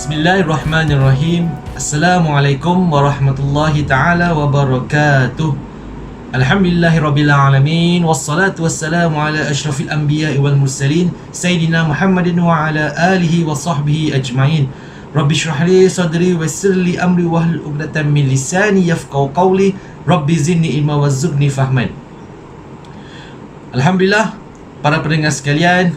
Bismillahirrahmanirrahim. Assalamualaikum warahmatullahi ta'ala wabarakatuh. Alhamdulillahirabbil alamin, wassalatu wassalamu ala asyrafil anbiya'i wal mursalin sayyidina Muhammadin wa ala alihi wa sahbihi ajmain. Rabbi shrah li sadri wa yassir li amri wahlul 'uqdatam min lisani yafqahu qawli. Rabbi zidni ilma warzuqni fahman. Alhamdulillah, para pendengar sekalian,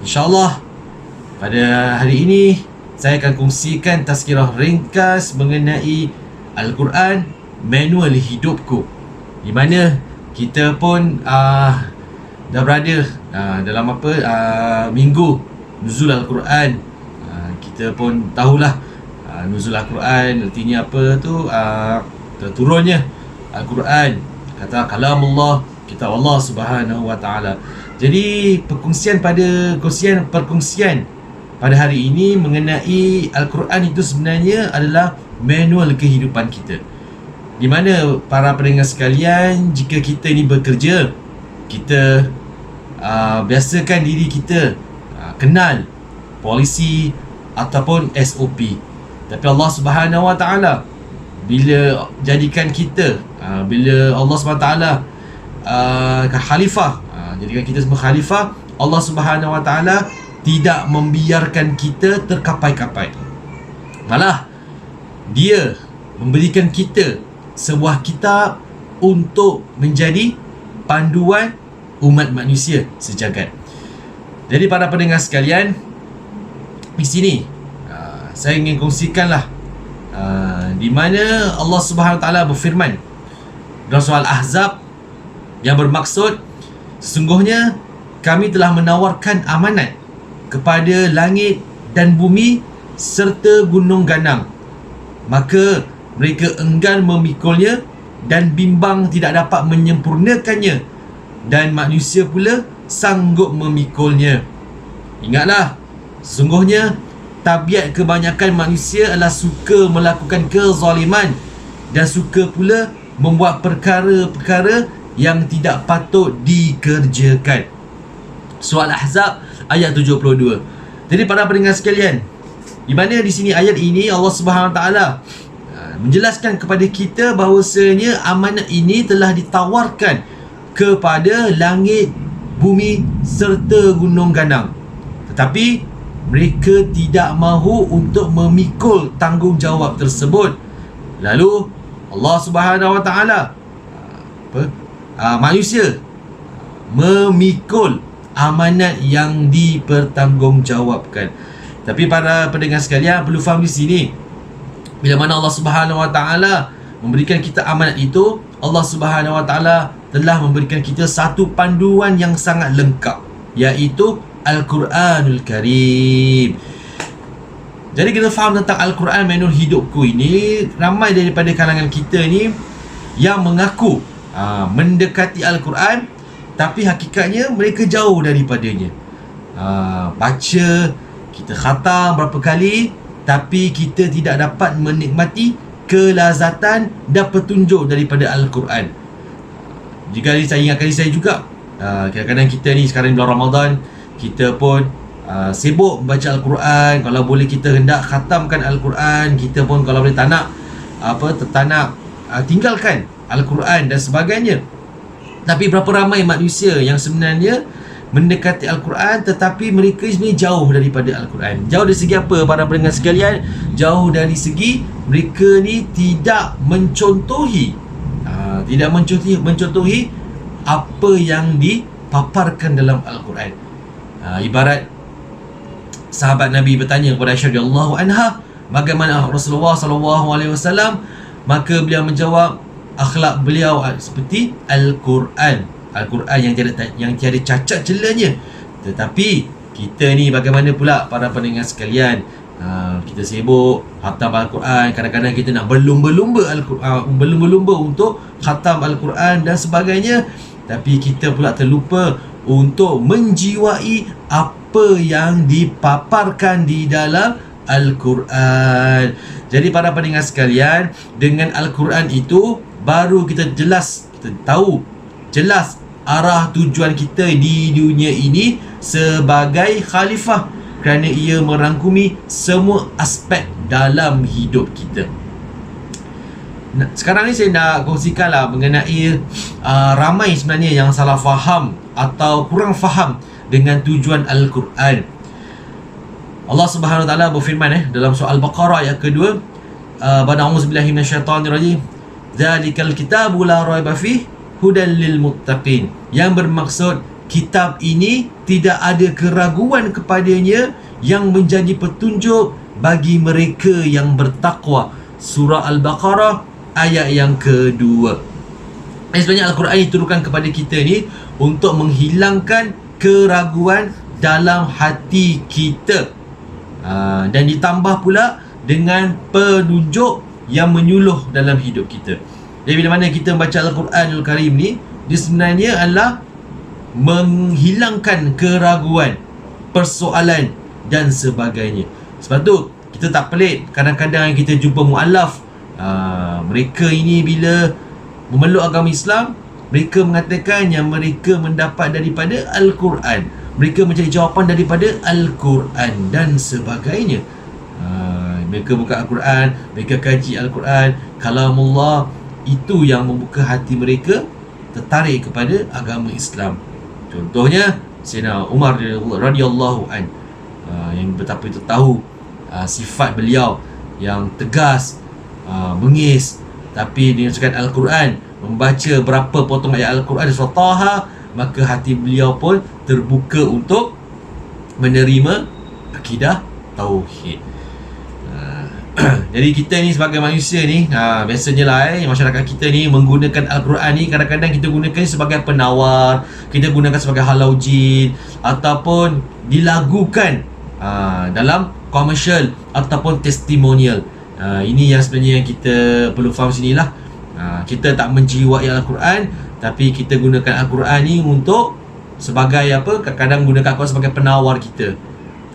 insya-Allah pada hari ini saya akan kongsikan tazkirah ringkas mengenai Al-Quran, manual hidupku, di mana kita pun dah berada dalam minggu nuzul Al-Quran. Kita pun tahulah nuzul Al-Quran artinya apa tu, turunnya Al-Quran, kata kalamullah, kitab Allah Subhanahu wa taala. Jadi perkongsian pada hari ini mengenai Al-Quran itu sebenarnya adalah manual kehidupan kita, di mana para pendengar sekalian, jika kita ni bekerja, kita biasakan diri kita kenal polisi ataupun SOP. Tapi Allah Subhanahu Wa Taala bila jadikan kita, bila Allah Subhanahu Wa Taala khalifah, jadikan kita semua khalifah, Allah Subhanahu Wa Taala tidak membiarkan kita terkapai-kapai. Malah Dia memberikan kita sebuah kitab untuk menjadi panduan umat manusia sejagat. Jadi para pendengar sekalian, di sini saya ingin kongsikanlah di mana Allah Subhanahu Wa Taala berfirman dalam surah Al-Ahzab yang bermaksud, sesungguhnya kami telah menawarkan amanat kepada langit dan bumi serta gunung ganang, maka mereka enggan memikulnya dan bimbang tidak dapat menyempurnakannya, dan manusia pula sanggup memikulnya. Ingatlah, sesungguhnya tabiat kebanyakan manusia adalah suka melakukan kezaliman dan suka pula membuat perkara-perkara yang tidak patut dikerjakan. Surah Al-Ahzab ayat 72. Jadi para pendengar sekalian, di mana di sini ayat ini Allah Subhanahu Wa Taala menjelaskan kepada kita bahawasanya amanat ini telah ditawarkan kepada langit, bumi serta gunung ganang, tetapi mereka tidak mahu untuk memikul tanggungjawab tersebut. Lalu Allah Subhanahu Wa Taala manusia memikul amanat yang dipertanggungjawabkan. Tapi para pendengar sekalian perlu faham di sini, bila mana Allah Subhanahu Wa Taala memberikan kita amanat itu, Allah Subhanahu Wa Taala telah memberikan kita satu panduan yang sangat lengkap, iaitu Al-Quranul Karim. Jadi kita faham tentang Al-Quran, manual hidupku ini, ramai daripada kalangan kita ni yang mengaku mendekati Al-Quran, tapi hakikatnya mereka jauh daripadanya. Baca, kita khatam berapa kali, tapi kita tidak dapat menikmati kelazatan dan petunjuk daripada Al-Quran. Jika saya ingatkan diri saya juga, kadang-kadang kita ni sekarang bulan Ramadan, kita pun sibuk membaca Al-Quran. Kalau boleh kita hendak khatamkan Al-Quran, kita pun kalau boleh tak nak tinggalkan Al-Quran dan sebagainya. Tapi berapa ramai manusia yang sebenarnya mendekati Al-Quran, tetapi mereka sebenarnya jauh daripada Al-Quran. Jauh dari segi apa para pendengar sekalian? Jauh dari segi mereka ni tidak mencontohi apa yang dipaparkan dalam Al-Quran. Ibarat sahabat Nabi bertanya kepada Aisyah radhiyallahu anha, bagaimana Rasulullah SAW, maka beliau menjawab, akhlak beliau seperti Al-Quran. Al-Quran yang tiada cacat celanya. Tetapi kita ni bagaimana pula para pendengar sekalian? Kita sibuk khatam Al-Quran, kadang-kadang kita nak berlumba-lumba untuk khatam Al-Quran dan sebagainya, tapi kita pula terlupa untuk menjiwai apa yang dipaparkan di dalam Al-Quran. Jadi para pendengar sekalian, dengan Al-Quran itu baru kita tahu jelas arah tujuan kita di dunia ini sebagai khalifah kerana ia merangkumi semua aspek dalam hidup kita. Sekarang ni saya nak kongsikanlah mengenai ramai sebenarnya yang salah faham atau kurang faham dengan tujuan Al-Quran. Allah Subhanahu Wa Taala berfirman dalam surah Al-Baqarah ayat kedua, A'udzubillahi minasyaitonirrajim. Dzalikal kitabu la raiba fihi hudal lil muttaqin. Yang bermaksud kitab ini tidak ada keraguan kepadanya, yang menjadi petunjuk bagi mereka yang bertakwa. Surah Al-Baqarah ayat yang kedua. Sebenarnya Al-Quran diturunkan kepada kita ni untuk menghilangkan keraguan dalam hati kita, dan ditambah pula dengan penunjuk yang menyuluh dalam hidup kita. Jadi bila mana kita membaca Al-Quranul Karim ni, dia sebenarnya adalah menghilangkan keraguan, persoalan dan sebagainya. Sebab tu kita tak pelik kadang-kadang kita jumpa mu'alaf, mereka ini bila memeluk agama Islam, mereka mengatakan yang mereka mendapat daripada Al-Quran, mereka mencari jawapan daripada Al-Quran dan sebagainya. Mereka buka Al-Quran, mereka kaji Al-Quran, kalamullah, itu yang membuka hati mereka tertarik kepada agama Islam. Contohnya Sayyidina Umar radhiyallahu an, yang betapa itu tahu sifat beliau yang tegas, bengis, tapi dengan cakap Al-Quran, membaca berapa potong ayat Al-Quran surah Taha, maka hati beliau pun terbuka untuk menerima akidah tauhid. Jadi kita ni sebagai manusia ni, biasanya lah masyarakat kita ni menggunakan Al-Quran ni, kadang-kadang kita gunakan sebagai penawar, kita gunakan sebagai halau jin, ataupun dilagukan dalam komersial ataupun testimonial. Ini yang sebenarnya yang kita perlu faham sini lah. Kita tak menjiwai Al-Quran, tapi kita gunakan Al-Quran ni untuk sebagai apa, kadang-kadang gunakan Al-Quran sebagai penawar kita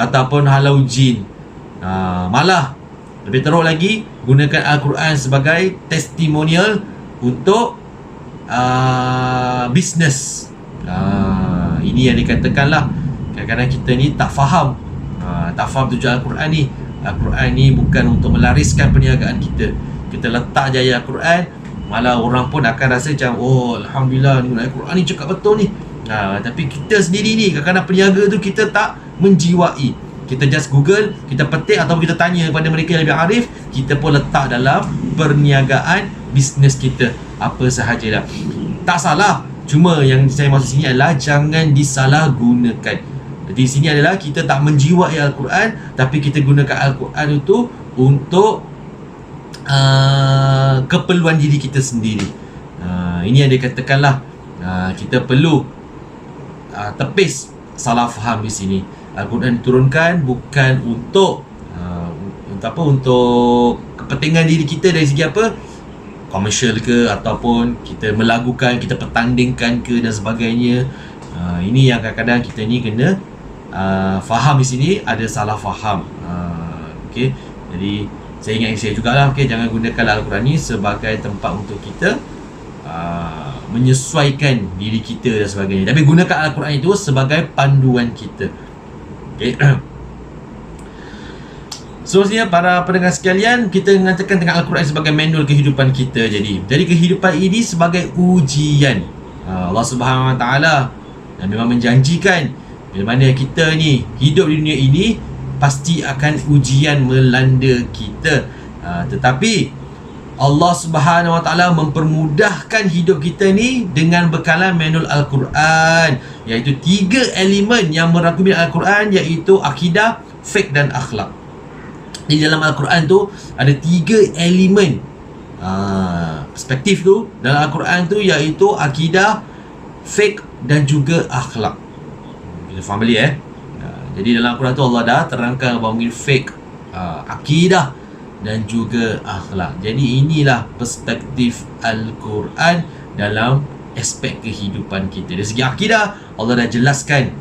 ataupun halau jin. Malah lebih teruk lagi, gunakan Al-Quran sebagai testimonial untuk bisnes. Ini yang dikatakanlah kadang-kadang kita ni tak faham, tak faham tujuan Al-Quran ni. Al-Quran ni bukan untuk melariskan perniagaan kita. Kita letak je ayat Al-Quran, malah orang pun akan rasa macam, oh Alhamdulillah ni Al-Quran ni cakap betul ni. Tapi kita sendiri ni kadang-kadang peniaga tu kita tak menjiwai. Kita just Google, kita petik ataupun kita tanya kepada mereka yang lebih arif, kita pun letak dalam perniagaan bisnes kita apa sahajalah. Tak salah, cuma yang saya maksud sini adalah jangan disalahgunakan. Jadi sini adalah kita tak menjiwai Al-Quran, tapi kita gunakan Al-Quran itu untuk keperluan diri kita sendiri. Ini yang dikatakanlah, kita perlu tepis salah faham di sini. Al-Quran diturunkan bukan untuk untuk kepentingan diri kita dari segi apa, komersial ke, ataupun kita melagukan, kita pertandingkan ke dan sebagainya. Ini yang kadang-kadang kita ni kena faham di sini, ada salah faham. Okey, jadi saya ingat saya jugalah, jangan gunakan Al-Quran ni sebagai tempat untuk kita menyesuaikan diri kita dan sebagainya, tapi gunakan Al-Quran itu sebagai panduan kita. Okay. Seterusnya para pendengar sekalian, kita mengatakan tentang Al-Quran sebagai manual kehidupan kita. Jadi kehidupan ini sebagai ujian. Allah Subhanahu Wa Taala memang menjanjikan bila mana kita ni hidup di dunia ini pasti akan ujian melanda kita. Tetapi Allah Subhanahu Wa Taala mempermudahkan hidup kita ni dengan bekalan manual Al-Quran, iaitu 3 elemen yang merangkumi Al-Quran, iaitu akidah, fiqh dan akhlak. Di dalam Al-Quran tu ada 3 elemen perspektif tu dalam Al-Quran tu, iaitu akidah, fiqh dan juga akhlak. Kita faham balik Jadi dalam Al-Quran tu Allah dah terangkan bahawa fiqh, akidah dan juga akhlak. Jadi inilah perspektif Al-Quran dalam aspek kehidupan kita. Dari segi akidah, Allah dah jelaskan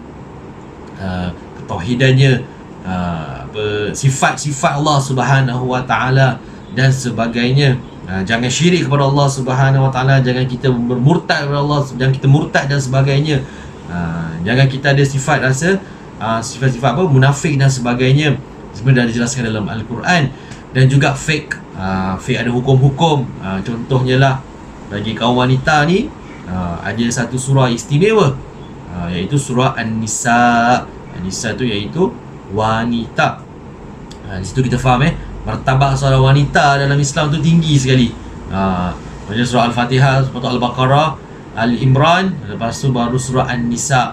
ketauhidannya, sifat-sifat Allah Subhanahu Wa Taala dan sebagainya. Jangan syirik kepada Allah Subhanahu Wa Taala, jangan kita bermurtad kepada Allah, jangan kita murtad dan sebagainya. Jangan kita ada sifat rasa sifat-sifat munafik dan sebagainya, sebenarnya dah dijelaskan dalam Al-Quran. Dan juga fake, fake ada hukum-hukum. Contohnya lah, bagi kaum wanita ni, ada satu surah istimewa, iaitu surah An-Nisa. An-Nisa tu iaitu wanita. Di situ kita faham martabat seorang wanita dalam Islam tu tinggi sekali. Macam surah Al-Fatihah, lepas tu Al-Baqarah, Al-Imran, lepas tu baru surah An-Nisa.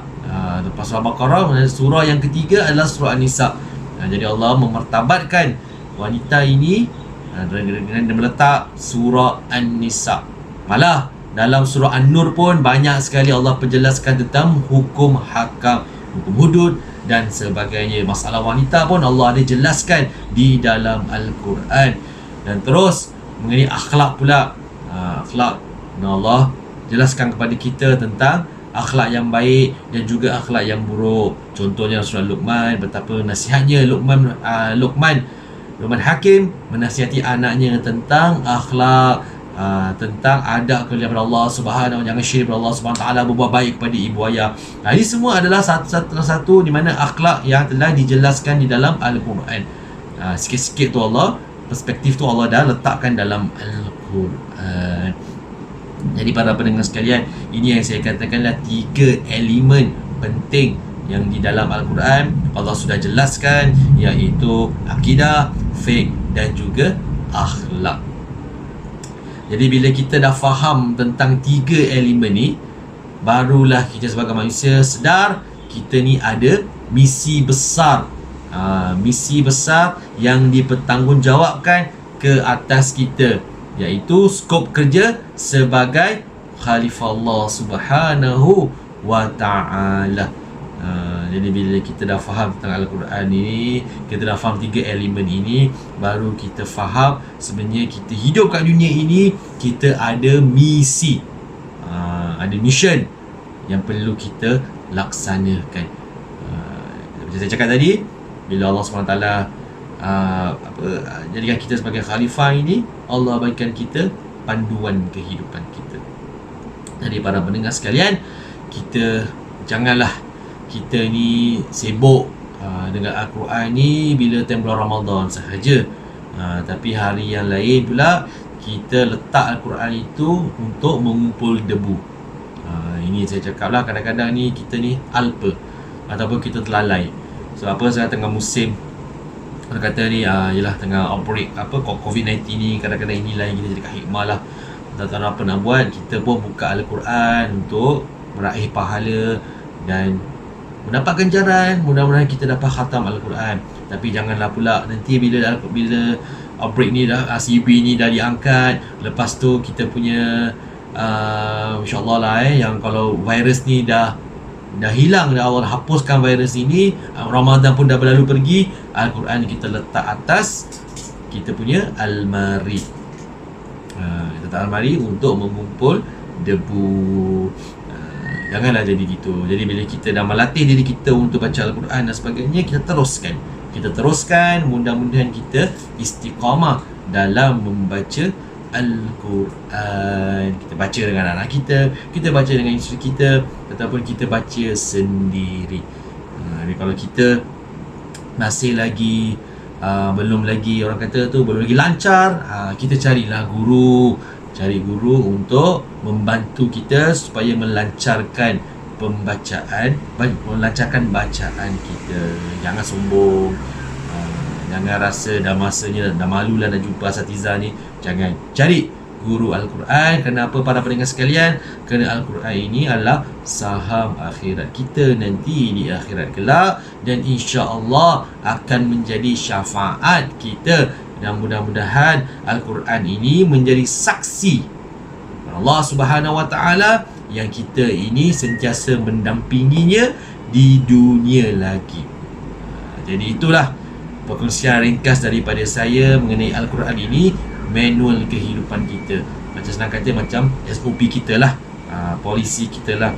Lepas surah Al-Baqarah, surah yang ketiga adalah surah An-Nisa. Jadi Allah memartabatkan wanita ini dengan meletak surah An-Nisa. Malah dalam surah An-Nur pun banyak sekali Allah penjelaskan tentang hukum hakam, hukum hudud dan sebagainya. Masalah wanita pun Allah ada jelaskan di dalam Al-Quran. Dan terus mengenai akhlak pula, akhlak, Allah jelaskan kepada kita tentang akhlak yang baik dan juga akhlak yang buruk. Contohnya surah Luqman, betapa nasihatnya Luqman Hakim menasihati anaknya tentang akhlak, tentang adab kepada Allah Subhanahu, jangan syirik kepada Allah Subhanahu taala, berbuat baik kepada ibu ayah. Ini semua adalah satu di mana akhlak yang telah dijelaskan di dalam Al-Quran. Sikit-sikit tu Allah, perspektif tu Allah dah letakkan dalam Al-Quran. Jadi para pendengar sekalian, ini yang saya katakanlah 3 elemen penting yang di dalam Al-Quran Allah sudah jelaskan, iaitu akidah, fiqh dan juga akhlak. Jadi bila kita dah faham tentang 3 elemen ni, barulah kita sebagai manusia sedar kita ni ada misi besar. Misi besar yang dipertanggungjawabkan ke atas kita, iaitu skop kerja sebagai Khalifah Allah Subhanahu wa ta'ala. Jadi bila kita dah faham tentang Al-Quran ini, kita dah faham 3 elemen ini, baru kita faham sebenarnya kita hidup kat dunia ini, kita ada misi, ada mission yang perlu kita laksanakan. Macam saya cakap tadi, bila Allah SWT jadikan kita sebagai khalifah ini, Allah berikan kita panduan kehidupan kita. Jadi para pendengar sekalian, kita janganlah kita ni sibuk dengan Al-Quran ni bila time bulan Ramadan sahaja, tapi hari yang lain pula kita letak Al-Quran itu untuk mengumpul debu. Ini saya cakap lah, kadang-kadang ni kita ni alpa ataupun kita terlalai. Sebab apa? Saya tengah musim, orang kata ni ialah tengah outbreak COVID-19 ni, kadang-kadang inilah yang kita cakap hikmah lah. Tak tahu apa nak buat, kita pun buka Al-Quran untuk meraih pahala dan mendapat ganjaran. Mudah-mudahan kita dapat khatam Al-Quran. Tapi janganlah pula nanti bila outbreak ni dah, CB ni dah diangkat, lepas tu kita punya insyaAllah lah yang kalau virus ni dah hilang, dah Allah hapuskan virus ini, Ramadan pun dah berlalu pergi, Al-Quran kita letak atas kita punya almari. Letak almari untuk mengumpul debu. Janganlah jadi gitu. Jadi bila kita dah melatih diri kita untuk baca Al-Quran dan sebagainya, kita teruskan, mudah-mudahan kita istiqamah dalam membaca Al-Quran. Kita baca dengan anak kita baca dengan isteri kita, ataupun kita baca sendiri. Jadi kalau kita masih lagi belum lagi, orang kata tu belum lagi lancar, kita cari guru untuk membantu kita supaya melancarkan bacaan kita. Jangan sombong, jangan rasa dah masanya, dah malulah nak jumpa asatiza ni. Jangan, cari guru Al-Quran. Kenapa para pendengar sekalian? Kerana Al-Quran ini adalah saham akhirat kita nanti di akhirat kelak, dan insya-Allah akan menjadi syafaat kita. Dan mudah-mudahan Al-Quran ini menjadi saksi Allah Subhanahu wa ta'ala yang kita ini sentiasa mendampinginya di dunia lagi. Jadi itulah perkongsian ringkas daripada saya mengenai Al-Quran ini, manual kehidupan kita. Macam senang kata, macam SOP kita lah, polisi kita lah.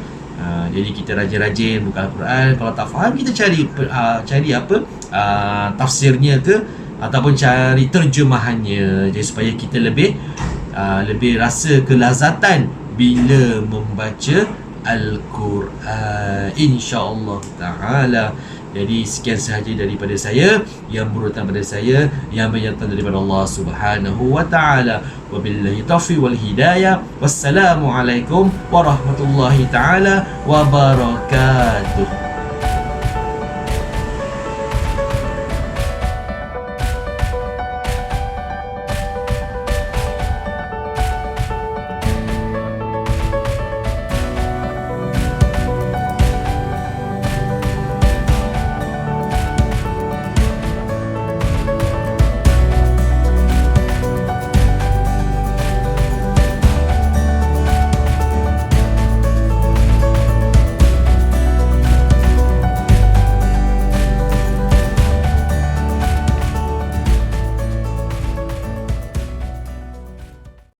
Jadi kita rajin-rajin buka Al-Quran. Kalau tak faham, kita cari tafsirnya ke, ataupun cari terjemahannya, jadi supaya kita lebih rasa kelazatan bila membaca Al-Quran. InsyaAllah ta'ala Jadi sekian sahaja daripada saya, yang berurutan pada saya, yang datang daripada Allah Subhanahu wa taala. Wabillahi taufiq wal hidayah. Wassalamualaikum warahmatullahi taala wabarakatuh.